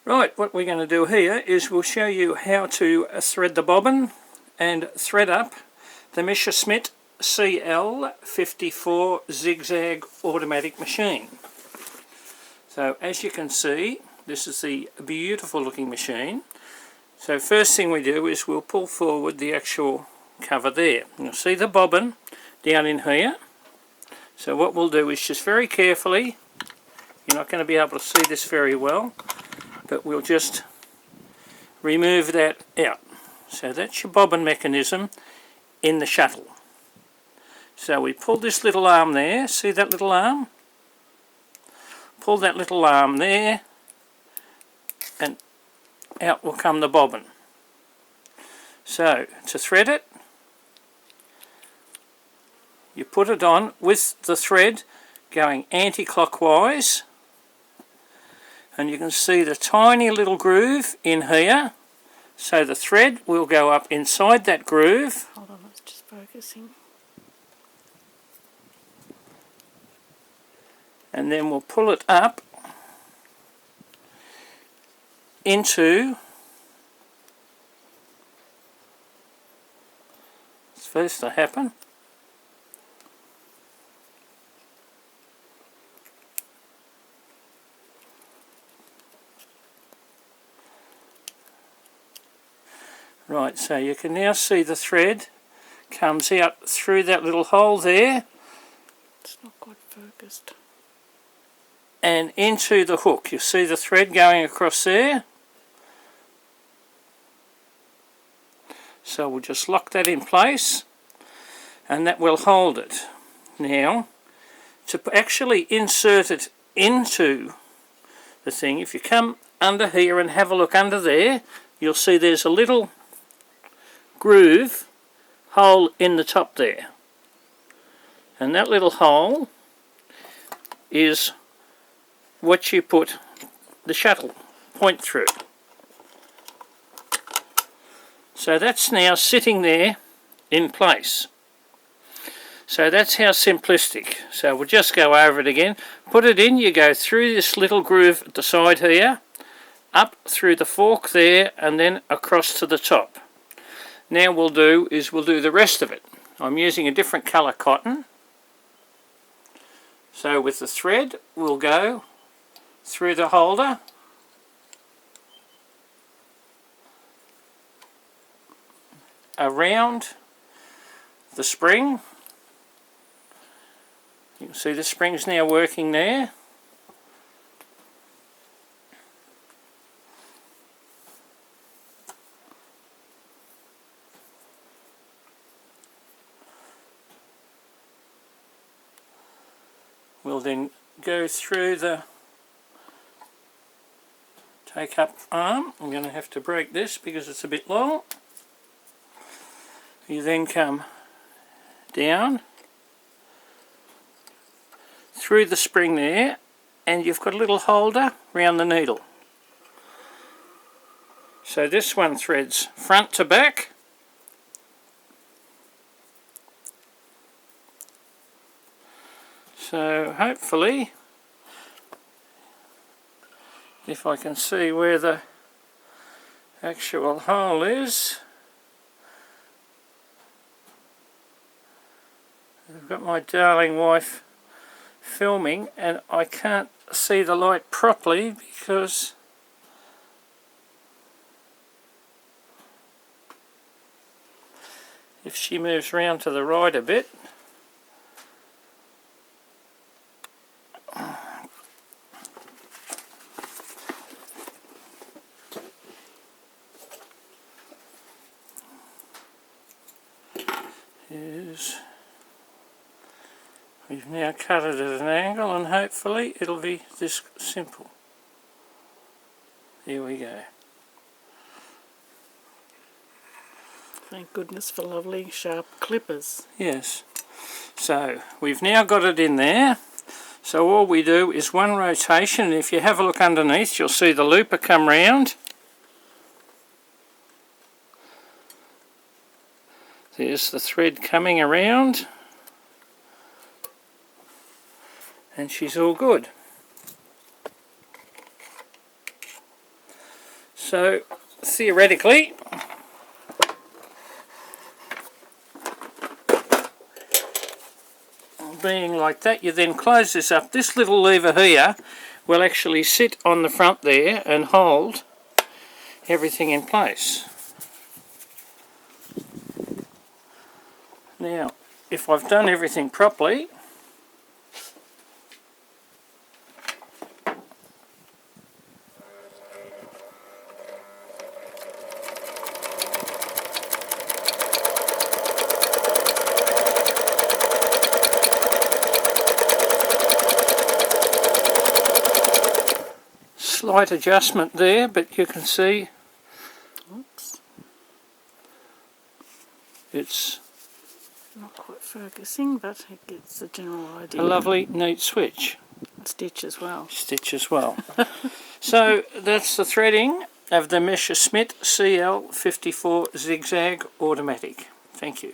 Right, what we're going to do here is we'll show you how to thread the bobbin and thread up the Messerschmitt CL54 zigzag automatic machine. So as you can see, this is the beautiful looking machine. So first thing we do is we'll pull forward the actual cover there. You'll see the bobbin down in here. So what we'll do is just very carefully, you're not going to be able to see this very well, but we'll just remove that out. So that's your bobbin mechanism in the shuttle. So we pull this little arm there, see that little arm? Pull that little arm there, and out will come the bobbin. So to thread it, you put it on with the thread going anti-clockwise, and you can see the tiny little groove in here. So the thread will go up inside that groove. Hold on, it's just focusing. And then we'll pull it up into, it's first to happen, right, so you can now see the thread comes out through that little hole there. It's not quite focused. And into the hook. You see the thread going across there. So we'll just lock that in place, and that will hold it. Now, to actually insert it into the thing, if you come under here and have a look under there, you'll see there's a little groove hole in the top there. And that little hole is what you put the shuttle point through. So that's now sitting there in place. So that's how simplistic. So we'll just go over it again. Put it in, you go through this little groove at the side here, up through the fork there, and then across to the top. Now we'll do the rest of it. I'm using a different colour cotton. So with the thread we'll go through the holder, around the spring. You can see the spring's now working there. We'll then go through the take up arm. I'm going to have to break this because it's a bit long. You then come down through the spring there, and you've got a little holder round the needle. So this one threads front to back. So hopefully, if I can see where the actual hole is, I've got my darling wife filming and I can't see the light properly because if she moves round to the right a bit, we've now cut it at an angle and hopefully it'll be this simple. Here we go. Thank goodness for lovely sharp clippers. Yes. So we've now got it in there. So all we do is one rotation, and if you have a look underneath you'll see the looper come round. There's the thread coming around. And she's all good. So theoretically, being like that, you then close this up. This little lever here will actually sit on the front there and hold everything in place. Now, if I've done everything properly, slight adjustment there, but you can see Oops. it's Not quite focusing, but it gets the general idea. a lovely neat switch. Stitch as well. Stitch as well. So that's the threading of the Messerschmitt CL54 zigzag automatic. Thank you.